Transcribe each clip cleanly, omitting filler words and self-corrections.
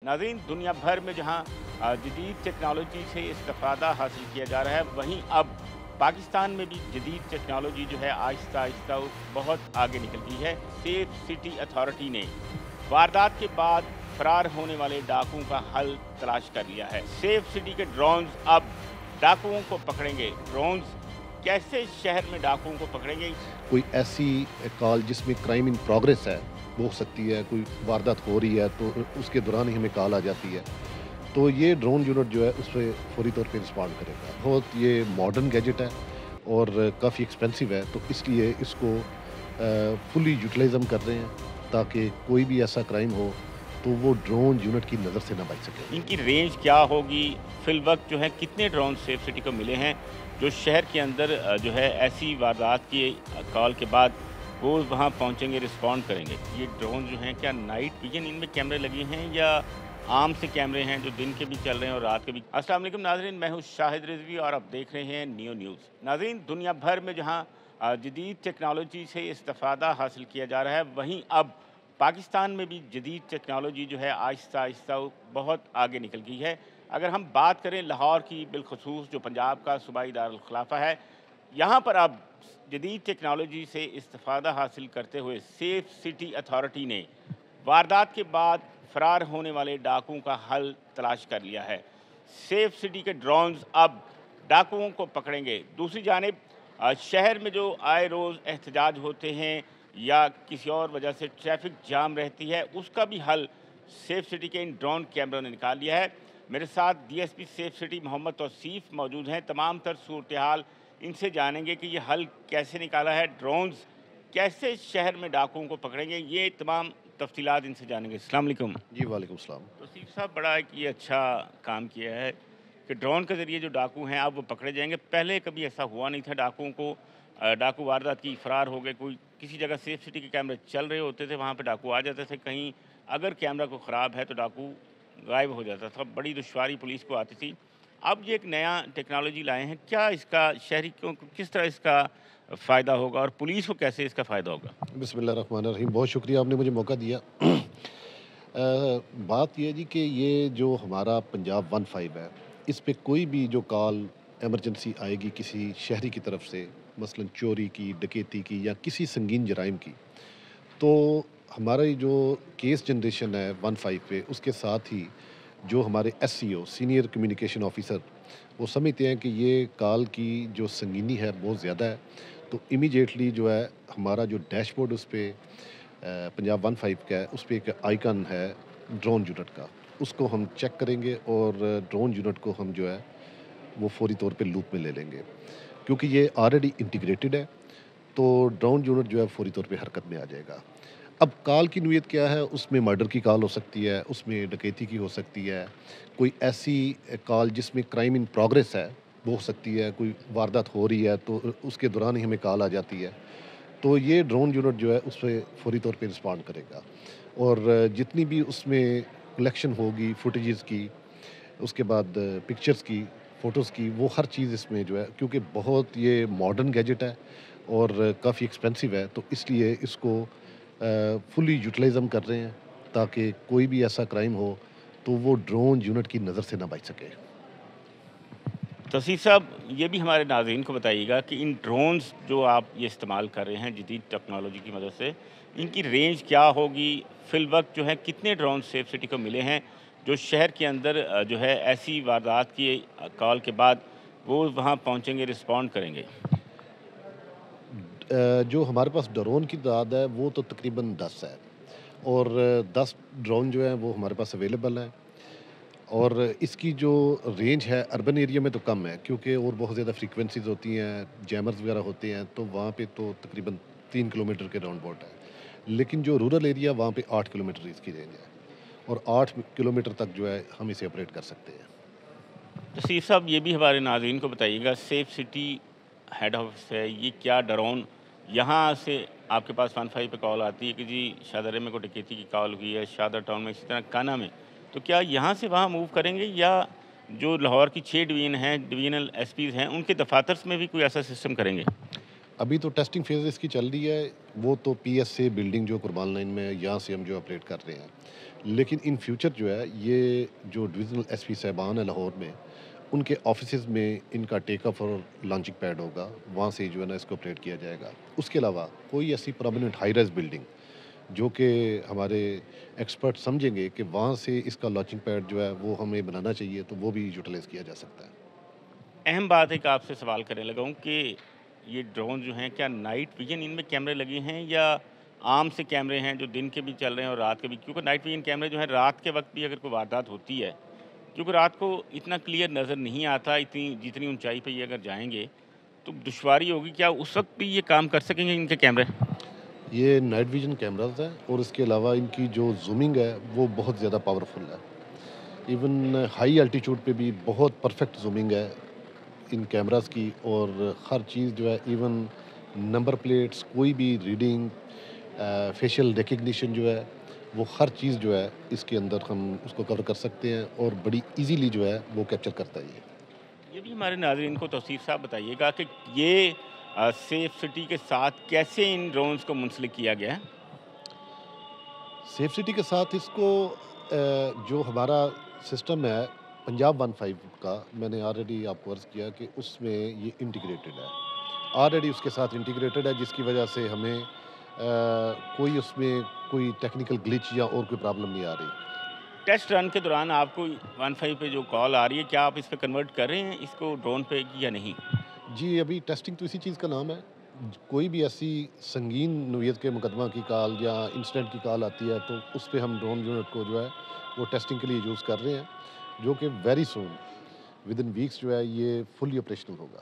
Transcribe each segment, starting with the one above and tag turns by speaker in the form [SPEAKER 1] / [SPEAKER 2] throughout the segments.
[SPEAKER 1] नाज़रीन, दुनिया भर में जहाँ जदीद टेक्नोलॉजी से इस्तिफ़ादा हासिल किया जा रहा है, वहीं अब पाकिस्तान में भी जदीद टेक्नोलॉजी जो है आहिस्ता आहिस्ता बहुत आगे निकल गई है। सेफ सिटी अथॉरिटी ने वारदात के बाद फरार होने वाले डाकुओं का हल तलाश कर लिया है। सेफ सिटी के ड्रोन्स अब डाकुओं को पकड़ेंगे। ड्रोन्स कैसे शहर में डाकुओं को पकड़ेंगे?
[SPEAKER 2] कोई ऐसी कॉल जिसमें क्राइम इन प्रोग्रेस है वो हो सकती है, कोई वारदात हो रही है तो उसके दौरान ही हमें कॉल आ जाती है, तो ये ड्रोन यूनिट जो है उस पर फौरी तौर पे रिस्पॉन्ड करेगा। बहुत ये मॉडर्न गैजेट है और काफ़ी एक्सपेंसिव है, तो इसलिए इसको फुली यूटिलाइज हम कर रहे हैं ताकि कोई भी ऐसा क्राइम हो तो वो ड्रोन यूनिट की नज़र से ना बच सके।
[SPEAKER 1] इनकी रेंज क्या होगी? फिल वक्त जो है कितने ड्रोन सेफ सिटी को मिले हैं जो शहर के अंदर जो है ऐसी वारदात की कॉल के बाद वो वहाँ पहुँचेंगे, रिस्पॉन्ड करेंगे? ये ड्रोन जो हैं क्या नाइट विजन इनमें कैमरे लगे हैं या आम से कैमरे हैं जो दिन के भी चल रहे हैं और रात के भी? अस्सलाम वालेकुम नाज़रीन, मैं हूँ शाहिद रिजवी और आप देख रहे हैं नियो न्यूज़। नाज़रीन, दुनिया भर में जहाँ जदीद टेक्नोलॉजी से इस्तिफ़ादा हासिल किया जा रहा है, वहीं अब पाकिस्तान में भी जदीद टेक्नोलॉजी जो है आहिस्ता आहिस्ता बहुत आगे निकल गई है। अगर हम बात करें लाहौर की, बिलखसूस जो पंजाब का सूबाई दारुल खिलाफा है, यहाँ पर अब जदीद टेक्नोलॉजी से इस्तिफ़ादा हासिल करते हुए सेफ सिटी अथॉरिटी ने वारदात के बाद फ़रार होने वाले डाकुओं का हल तलाश कर लिया है। सेफ सिटी के ड्रोन्स अब डाकुओं को पकड़ेंगे। दूसरी जानिब शहर में जो आए रोज़ एहतजाज होते हैं या किसी और वजह से ट्रैफिक जाम रहती है, उसका भी हल सेफ सिटी के इन ड्रोन कैमरों ने निकाल लिया है। मेरे साथ DSP safe city Mohammad Tauseef मौजूद हैं। तमाम तर सूरत हाल इनसे जानेंगे कि ये हल कैसे निकाला है, ड्रोन्स कैसे शहर में डाकुओं को पकड़ेंगे, ये तमाम तफसीलात इनसे जानेंगे। अस्सलाम वालेकुम।
[SPEAKER 2] जी वालेकुम सलाम।
[SPEAKER 1] तौसीफ़ साहब, बड़ा एक ये अच्छा काम किया है कि ड्रोन के ज़रिए जो डाकू हैं अब वो पकड़े जाएंगे। पहले कभी ऐसा हुआ नहीं था। डाकुओं को डाकू वारदात की फ़रार हो गए, कोई किसी जगह सेफ सिटी के कैमरे चल रहे होते थे, वहाँ पे डाकू आ जाते थे। कहीं अगर कैमरा को ख़राब है तो डाकू गायब हो जाता था, बड़ी दुश्वारी पुलिस को आती थी। अब ये एक नया टेक्नोलॉजी लाए हैं, क्या इसका शहरी को किस तरह इसका फ़ायदा होगा और पुलिस को कैसे इसका फ़ायदा होगा?
[SPEAKER 2] बिस्मिल्लाहिर्रहमानिर्रहीम, बहुत शुक्रिया आपने मुझे मौका दिया। बात यह है जी कि ये जो हमारा पंजाब 15 है, इस पे कोई भी जो कॉल इमरजेंसी आएगी किसी शहरी की तरफ से, मसलन चोरी की, डकैती की या किसी संगीन जराइम की, तो हमारा ये जो केस जनरेशन है 15 पे, उसके साथ ही जो हमारे एससीओ सीनियर कम्युनिकेशन ऑफिसर वो समझते हैं कि ये कॉल की जो संगीनी है बहुत ज़्यादा है, तो इमीडिएटली जो है हमारा जो डैशबोर्ड उस पे पंजाब 15 का है, उस पे एक आइकन है ड्रोन यूनिट का, उसको हम चेक करेंगे और ड्रोन यूनिट को हम जो है वो फौरी तौर पे लूप में ले लेंगे, क्योंकि ये ऑलरेडी इंटीग्रेटेड है, तो ड्रोन यूनिट जो है फौरी तौर पे हरकत में आ जाएगा। अब कॉल की नौइयत क्या है, उसमें मर्डर की कॉल हो सकती है, उसमें डकैती की हो सकती है, कोई ऐसी कॉल जिसमें क्राइम इन प्रोग्रेस है वो हो सकती है, कोई वारदात हो रही है तो उसके दौरान ही हमें कॉल आ जाती है, तो ये ड्रोन यूनिट जो है उस पे फौरी तौर पे रिस्पॉन्ड करेगा और जितनी भी उसमें कलेक्शन होगी फुटेजेस की, उसके बाद पिक्चर्स की, फ़ोटोज़ की, वो हर चीज़ इसमें जो है, क्योंकि बहुत ये मॉडर्न गैजेट है और काफ़ी एक्सपेंसिव है, तो इसलिए इसको फुली यूटिलाइज़ हम कर रहे हैं ताकि कोई भी ऐसा क्राइम हो तो वो ड्रोन यूनिट की नज़र से ना बच सके।
[SPEAKER 1] तौसीफ़ साहब, ये भी हमारे नाज़रीन को बताइएगा कि इन ड्रोन्स जो आप ये इस्तेमाल कर रहे हैं जदीद टेक्नोलॉजी की मदद से, इनकी रेंज क्या होगी? फिल वक्त जो है कितने ड्रोन सेफ सिटी को मिले हैं जो शहर के अंदर जो है ऐसी वारदात की कॉल के बाद वो वहाँ पहुँचेंगे, रिस्पॉन्ड करेंगे?
[SPEAKER 2] जो हमारे पास ड्रोन की तादाद है वो तो तकरीबन 10 है और 10 ड्रोन जो हैं वो हमारे पास अवेलेबल हैं और इसकी जो रेंज है अर्बन एरिया में तो कम है, क्योंकि और बहुत ज़्यादा फ्रीक्वेंसीज़ होती हैं, जैमर्स वगैरह होते हैं, तो वहाँ पे तो तकरीबन 3 किलोमीटर के राउंड अबाउट है। लेकिन जो रूरल एरिया वहाँ पे 8 किलोमीटर इसकी रेंज है और 8 किलोमीटर तक जो है हम इसे ऑपरेट कर सकते हैं।
[SPEAKER 1] तौसीफ़ साहब, ये भी हमारे नाज़रीन को बताइएगा, सेफ सिटी हेड ऑफ़िस है, ये क्या ड्रोन यहाँ से आपके पास 15 पे कॉल आती है कि जी शाहदरे में कोई डकैती की कॉल हुई है, शाहदरा टाउन में, इसी तरह काना में, तो क्या यहाँ से वहाँ मूव करेंगे या जो लाहौर की 6 डिवीज़न हैं, डिवीज़नल एसपीज़ हैं, उनके दफ़ातर में भी कोई ऐसा सिस्टम करेंगे?
[SPEAKER 2] अभी तो टेस्टिंग फेज़ इसकी चल रही है, وہ تو پی ایس سے بلڈنگ جو قربان لائن میں یہاں سے ہم جو آپریٹ کر رہے ہیں، لیکن ان فیوچر جو ہے یہ جو ڈویژنل ایس پی صاحبان ہیں لاہور میں، ان کے آفیسز میں ان کا ٹیک آف اور لانچنگ پیڈ ہوگا، وہاں سے جو ہے نا اس کو آپریٹ کیا جائے گا۔ اس کے علاوہ کوئی ایسی پرماننٹ ہائی رائز بلڈنگ جو کہ ہمارے ایکسپرٹ سمجھیں گے کہ وہاں سے اس کا لانچنگ پیڈ جو ہے وہ ہمیں بنانا چاہیے، تو وہ بھی یوٹیلائز کیا جا سکتا ہے۔
[SPEAKER 1] اہم بات ایک آپ سے سوال کرنے لگا ہوں کہ یہ ڈرون جو ہیں کیا نائٹ ویژن ان میں کیمرے لگے ہیں یا عام سے کیمرے ہیں جو دن کے بھی چل رہے ہیں اور رات کے بھی؟ کیونکہ نائٹ ویژن کیمرے جو ہیں رات کے وقت بھی اگر کوئی واردات ہوتی ہے، کیونکہ رات کو اتنا کلیئر نظر نہیں آتا، اتنی جتنی اونچائی پہ یہ اگر جائیں گے تو دشواری ہوگی، کیا اس وقت بھی یہ کام کر سکیں گے ان کے کیمرے؟
[SPEAKER 2] یہ نائٹ ویژن کیمراز ہیں اور اس کے علاوہ ان کی جو زومنگ ہے وہ بہت زیادہ پاورفل ہے۔ ایون ہائی الٹیچیوڈ پہ بھی بہت پرفیکٹ زومنگ ہے ان کیمراز کی، اور ہر چیز جو ہے ایون نمبر پلیٹس، کوئی بھی ریڈنگ، فیشیل ریکگنیشن جو ہے وہ ہر چیز جو ہے اس کے اندر ہم اس کو کور کر سکتے ہیں، اور بڑی ایزیلی جو ہے وہ کیپچر کرتا ہے
[SPEAKER 1] یہ بھی ہمارے ناظرین کو توصیف صاحب بتائیے گا کہ یہ سیف سٹی کے ساتھ کیسے ان ڈرونز کو منسلک کیا گیا ہے؟
[SPEAKER 2] سیف سٹی کے ساتھ اس کو جو ہمارا سسٹم ہے پنجاب 15 کا، میں نے آلریڈی آپ کو عرض کیا کہ اس میں یہ انٹیگریٹڈ ہے، آلریڈی اس کے ساتھ انٹیگریٹڈ ہے، جس کی وجہ سے ہمیں کوئی اس میں کوئی ٹیکنیکل گلچ یا اور کوئی پرابلم نہیں آ رہی۔
[SPEAKER 1] ٹیسٹ رن کے دوران آپ کو 15 پہ جو کال آ رہی ہے، کیا آپ اس پہ کنورٹ کر رہے ہیں اس کو ڈرون پہ یا نہیں؟
[SPEAKER 2] جی، ابھی ٹیسٹنگ تو اسی چیز کا نام ہے۔ کوئی بھی ایسی سنگین نوعیت کے مقدمہ کی کال یا انسیڈنٹ کی کال آتی ہے تو اس پہ ہم ڈرون یونٹ کو جو ہے وہ ٹیسٹنگ کے لیے یوز کر رہے ہیں، جو کہ ویری سون ود ان ویکس جو ہے یہ فلی آپریشنل ہوگا۔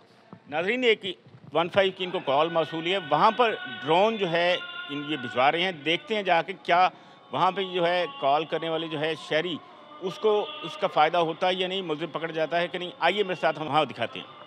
[SPEAKER 1] ناظرین، ایک 15 کی ان کو کال موصول ہے، وہاں پر ڈرون جو ہے یہ بھجوا رہے ہیں، دیکھتے ہیں جا کے کیا وہاں پہ جو ہے کال کرنے والے جو ہے شہری اس کو اس کا فائدہ ہوتا ہے یا نہیں، ملزم پکڑ جاتا ہے کہ نہیں۔ آئیے میرے ساتھ ہم وہاں دکھاتے ہیں۔